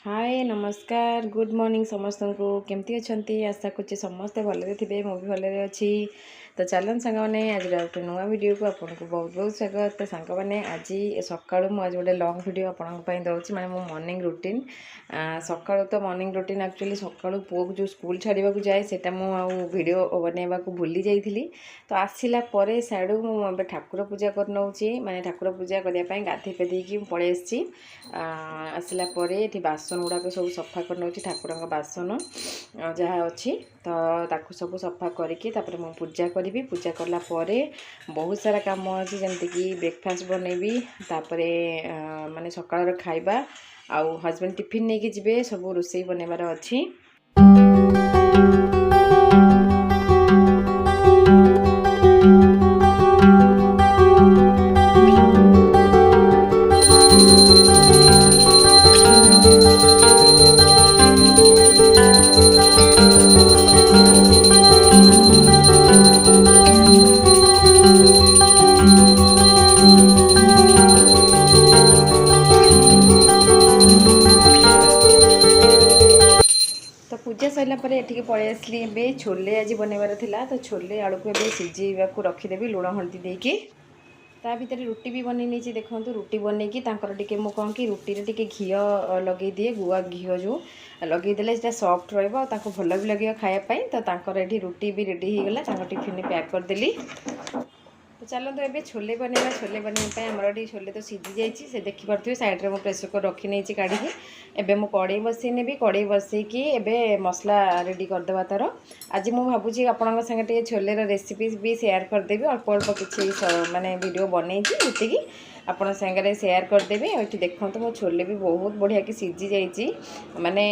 हाय नमस्कार good morning समस्त को केमती अच्छा आशा कर समस्ते भले थे मुझे भले अच्छी तो चलन सांग मैंने आज गोटे नुआ वीडियो को आपको बहुत बहुत स्वागत। तो सांग मैंने आज सका आज गोटे लंग वीडियो आपंपाई दूसरी मैं मो मॉर्निंग रुटीन सका तो मॉर्निंग रुटीन एक्चुअली सका पुओ को जो स्कूल छाड़ा जाए से वीडियो बनवा भूली जाइली। तो आसला साड़ू मुझे ठाकुर पूजा कर नौची माने ठाकुर पूजा करने गाधे पेधे पलि आसला बासन गुड़ाक सब सफा कर नौ ठाकुर बासन जहाँ अच्छी तो सब सफा करके मु पूजा करी पूजा कला बहुत सारा काम अच्छी जमती कि ब्रेकफास्ट बनैबी तापरे माने सकाळ खाइबा आउ हस्बैंड टिफिन नहीं कि सब रोसई बनैबार अच्छी। तो पूजा सरला एठिके पलि आसली ए छोले आज बनैबार थिला। तो छोले आलू को ए सिझेबा रखीदेवी लुण हल्दी देकी ता भीतर रुटी भी बन नहीं देखो रुटी बनईकी टे मु कौन कि रुटी टे घी लगे दिए गुआ घी जो लगेदेले सॉफ्ट रहा भल भी लगे खायापाई। तो ये रुटी भी रेडी हो गला टिफिन पैक करदेली। तो चलते ए छोले बनवा छोले बनवाई आमर ये छोले तो सीझी जाइए से देखिपे सैड्रे मो प्रेसर कुकर रखी नहीं काढ़ी एबे मु कड़े बसई नेबी कड़े बसईकी एबे मसला रेडी करदेवा तार आज मु भावुची आपण संगे छोलेर रेसिपी भी शेयर करदेवी अल्प अल्प किसी माने वीडियो बनई जी आपण सागर शेयर करदेवी। ये देखो मो छोले भी बहुत बढ़िया कि सीझी जाइए माने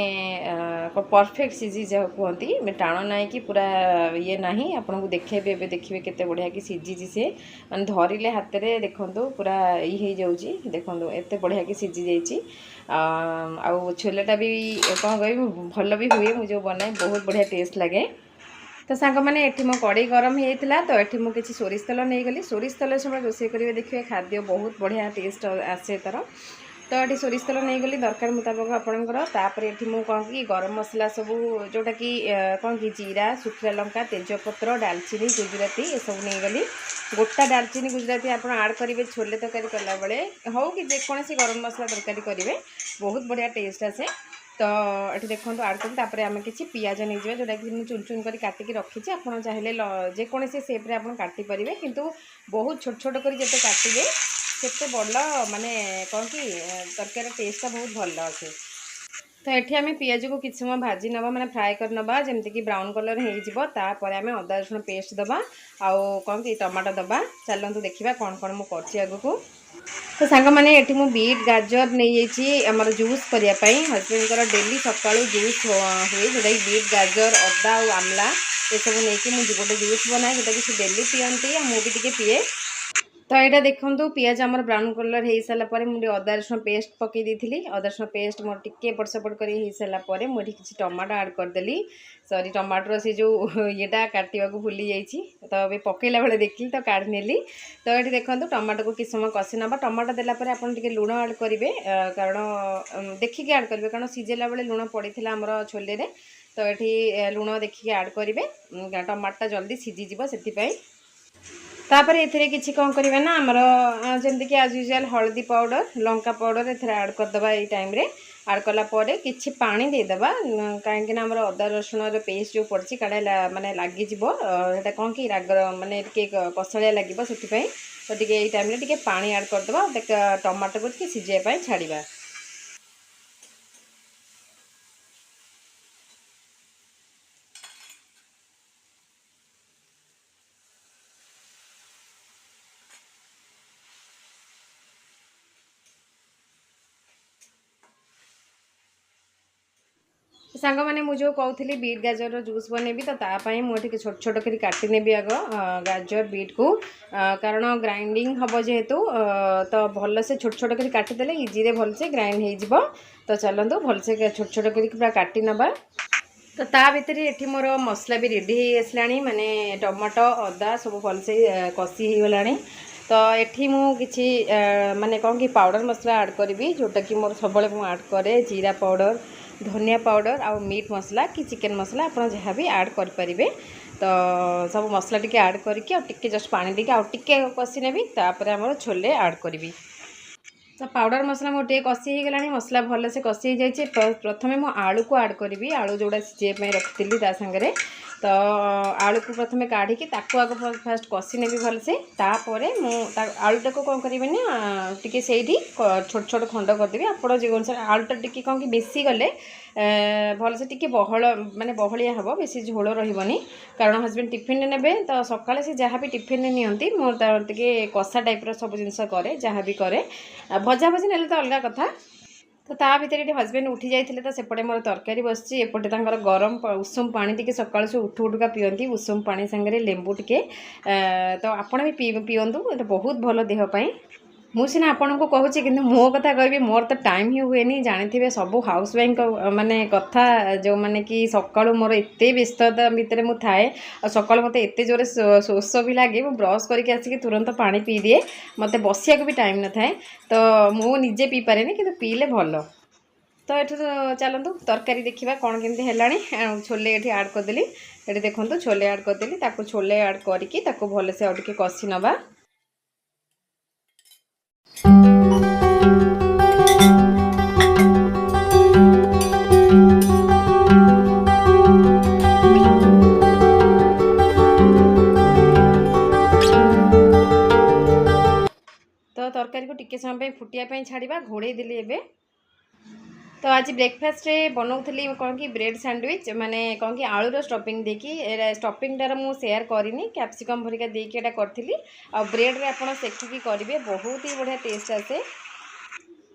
परफेक्ट सीझी जहाँ कहती टाण ना कि पूरा ये ना आपन को देखेबे एबे देखिए केते बढ़िया कि सीझी से माने धरिले हाथ में देखो पूरा ये हो देखो एत बढ़िया कि सीझी जाइए। आउ छोलेटा भी कौन कह भल भी हुए मुझे बनाए बहुत बढ़िया टेस्ट लगे। तो सांग मैंने ये मो कड़े गरम होता तो ये मुझे सोरिष तेल नहीं गली सोरिष तेल सब रोषे करेंगे देखिए खाद्य बहुत बढ़िया टेस्ट आसे तार। तो ये सोरिष तेल नहीं गली दरकार मुताबक आपंकर ये मुझे कौन कि गरम मसला सब जोटा कि कौन कि जीरा शुखला लंका तेजपत्र डालचीनी गुजराती ये सब नहीं गली गोटा डालचीनी गुजराती आप आड करेंगे छोले तरकारी कला बेले हो कि जेकोसी गरम मसला तरकारी करेंगे बहुत बढ़िया टेस्ट आसे। तो ये देखो आड कर आम किसी पियाज नहीं जाए जोटा कि मुझे चुन चुन कर काटिकी रखी आपड़ चाहिए जेकोसी सेप्रे आप काटिपारे किंतु बहुत छोट छोट कर जिते काटे से बड़ माने कौन कि तरकारी टेस्टा बहुत भल अच्छे। तो ये आम पियाज को किसी समय भाजी नवा मैंने फ्राए कर नवा जमती कि ब्राउन कलर होपर आम अदा रसुण पेस्ट दबा आउ कौन कि टमाटो दबा चलतु देखा कौन कौन मुझे आगू। तो सांग मैंने ये मुझे बीट गाजर नहीं जामर जूस करने हजबैंड डेली सका जूस हुए जोटा कि बीट गाजर अदा और आमला ये सब नहीं मुझे गोटे जूस बनाए जोटा कि डेली पीती मुझे टे पीए। तो यहाँ देखो पियाज आमर ब्राउन कलर हो सारापर मुझे अदा रसुण पेस्ट पकई थी अदा रसुण पेस्ट मोर टिके एपट सेपट कर सारापर मुझे किसी टमाटो आड करदेली सॉरी टमाटर से जो येटा काटा भूली जाइए तो अभी पकईला बेले देखिली तो काढ़ नेली। तो ये देखो टमाटो को किसी समय कषि नवा टमाटो देलापर आप लुण आड करेंगे कारण देखिए आड करेंगे कारण सीझेला बेले लुण पड़ी आमर छोले। तो ये लुण देखिए आड करेंगे टमाटोटा जल्दी सीझीज से तापर एथिरे किछि कौन करिवे ना आमर जमती कि एज यूजुअल हल्दी पाउडर लंका पाउडर एथिरे ऐड करदबा ये टाइम रे ऐड कला परे किछि पानी देदबा कहीं आमर अदा रसुण पेस्ट जो पड़ी काड़ा माने लगी सेटा कौन कि राग माने कसलिया लगे से तो ये टाइम टे पानी ऐड करदबा टमाटो को सीझाई छाड़ा। सांग मैंने मुझे कहती बीट गाजर जूस बनैबी तो तापाई मुझे छोट छोट कर काटी नेबी आग गाजर बीट को कारण ग्राइंडिंग हम जेहेतु तो भल से छोट छोट कर काटिदेले इजी भलसे ग्राइंड हो। तो चलतु भलसे छोट छोट कर पूरा काटी नवा। तो ता भीतर ये मोर मसला भी रेडी हो आसला माने टमाटो अदा सब भलसे कषि हो गला। तो एठी मु किछि माने कौन कि पाउडर मसला ऐड करी जोटा कि मोर सब ऐड करे जीरा पाउडर धनिया पाउडर आउ मीट मसला कि चिकेन मसला आप जहाँ भी ऐड करें तो सब मसला टी ऐड करके जस्ट पानी देके आउ टिके कषि नेबी तापर आमर छोले ऐड करी तो पाउडर मसला मोर टे कषि हो गलानी मसला भल से कषि हो जाए प्रथमे मु आलू को ऐड करी आलू जोड़ा सीझे रखी सागरे तो आलू को प्रथमे काढ़ी ताकू आग फास्ट कषि नेबी भल से तापर आलूटा को कौन करेंगे ना टी से छोट छोट खंड करदेवी आप जो अनुसार आलूटा टी कौन कि बेसी गले भल से टी बहल माने बहलिया हम बेसी झोल रही कारण हजबैंड टिफिन नेबे तो सकाଳେ से जहाँ भी टिफिन नियंती मोर टे कषा टाइप सब जिनस करे जहाँ भी करे भजा भजी नेले तो अलग कथा तो ता भीतर ये हजबैंड उठी जाते तो सेपटे मोर तरकारी बसची एपटे गरम उषुम पानी टी सकाल से उठू उठुका पियंती उषुम पानी सांगे लेंबू टी तो आपण भी पियंतु ये बहुत भल देहपाई मु सीना आपन को कहूँ कि मो कथा कहि मोर तो टाइम ही हुए नहीं जानी सब हाउस वाइफ माने कथा जो माने कि सकाळु मोर एते व्यस्तता भितर मु थाए और सकाळु मते एते जोरे शोष भी लगे मु ब्रश करके आसिक तुरंत पानी पी दिए मते बसिया को भी टाइम न थाए तो मु निजे पी पारे कि पीले भल तो ये चलतु तरकारी देखा कौन केमती है छोले ये ऐड करदेली ये देखो छोले ऐड करदेली छोले ऐड करके भल से आउ टिके कषि नवा तो तरकारी को टिके समय फुटिया छाड़ा घोड़े देली एबे तो आज ब्रेकफास्ट रे बनाऊली कौन कि ब्रेड सैंडविच माने कौन कि आलूर स्टफिंग देकी स्टफिंगटार मुझे सेयार करनी कैप्सिकम भरिका देकी एटा करथिली आ ब्रेड रे आपण सेकिकी करेंगे बहुत ही बढ़िया टेस्ट आसे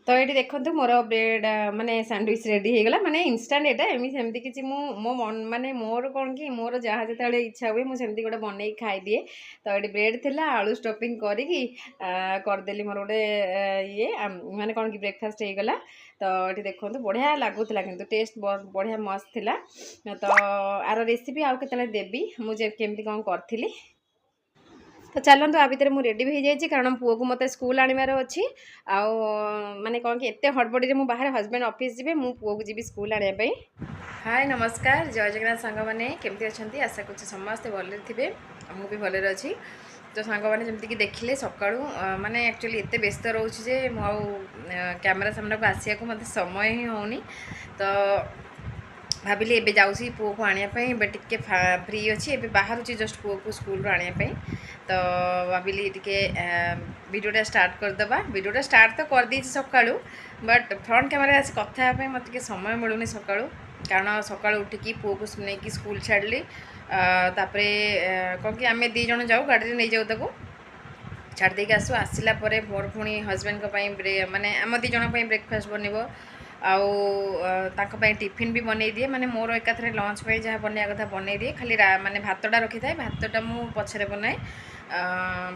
तो ये देखो मोर ब्रेड माने सैंडविच रेडी हो गला माने इंस्टांट एटा एमि सेमती किछि मो मन माने मोर कौन कि मोर जहाँ जिते इच्छा हुए मुझे गोटे बनई खाई दिए तो ये ब्रेड थिला आलू स्टफिंग करी करदेली मोर गोटे ये माने कौन कि ब्रेकफास्ट हो गला तो ये देखो बढ़िया लगुला कि टेस्ट बढ़िया मस्त थिला तो आर रेसिपी आउ केतले देबी मुझे केमती कौन करी तो चलतु आ भितर मुझे रेडी भी जाइए कारण पुओ को मत स्कूल आनबार अच्छी आउ माने कौन कि एत हड़बड़ी में बाहर हजबैंड ऑफिस जी मु पुओ को जी स्कूल आने हाय नमस्कार जय जगन्नाथ सांग मैंने केमती अच्छा आशा कर समस्ते भले थे मुझे भले अच्छी तो सांग मैंने जमीक देखिले सका माने एक्चुअली एत व्यस्त रोचे जे कैमेरा सामने को आसिया को मत समय ही होनी तो भाविली एबे जाऊँगी पुओ को आने टिके फ्री अच्छी एबे बाहर जस्ट पुओ को स्कूल आने तो भाविली टिके वीडियोटा स्टार्ट करदे वीडियोटा स्टार्ट तो कर दी सका बट फ्रंट कैमेरा आस कथा मत समय मिलूनी सका कारण सका उठिकी पुओ को नहीं स्कूल छाड़ी तापर कौन कि आम दी जन जाऊ गाड़ी नहीं जाऊ ताको छाड़ देके आसू आसला मोर पुणी हजबैंड माने आम दी जन ब्रेकफास्ट बनब आउ टिफिन भी बनई दिए माने मोर एकाथरे लंच पे जहाँ बनया कथा बनई दिए खाली माने भातटा रखी थाए भातटा मु पछरे बनाए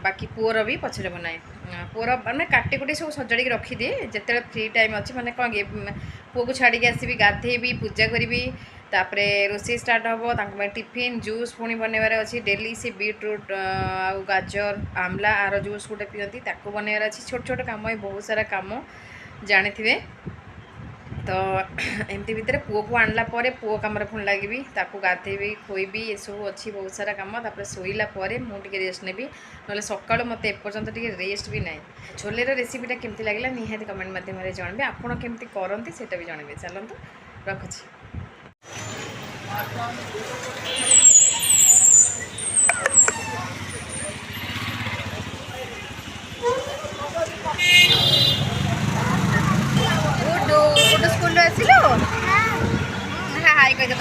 बाकी पुअर भी पछरे बनाए पुअर माने काटी कुटी सब सजाड़ी रखी दिए जिते फ्री टाइम अच्छी माने कौन पुओ को छाड़ी आसबि गाधेबी पूजा करी तापरे रोषे स्टार्ट हम टिफिन जूस पुणी बनवार अच्छी डेली से बीटरूट आ गाजर आमला आर जूस गोटे पियंती ताको बनवार अच्छी छोट छोट काम बहुत सारा काम जानी थे तो एमती भितर पुओ को आणला पुओ कम पुणी लगी ताकू गाधेबी खोईबी ये सब अच्छी बहुत सारा कम तापर शोला मुझे रेस्ट नेबी ना सका मत एपर्तंत रेस्ट भी ना छोलेर रेसिपीटा केमती लगे निहाती कमेंट मध्यम जानवे आपड़ केमती करती से भी जानवे चलतु रखुची स्कूल आसिल हाई कह जाओ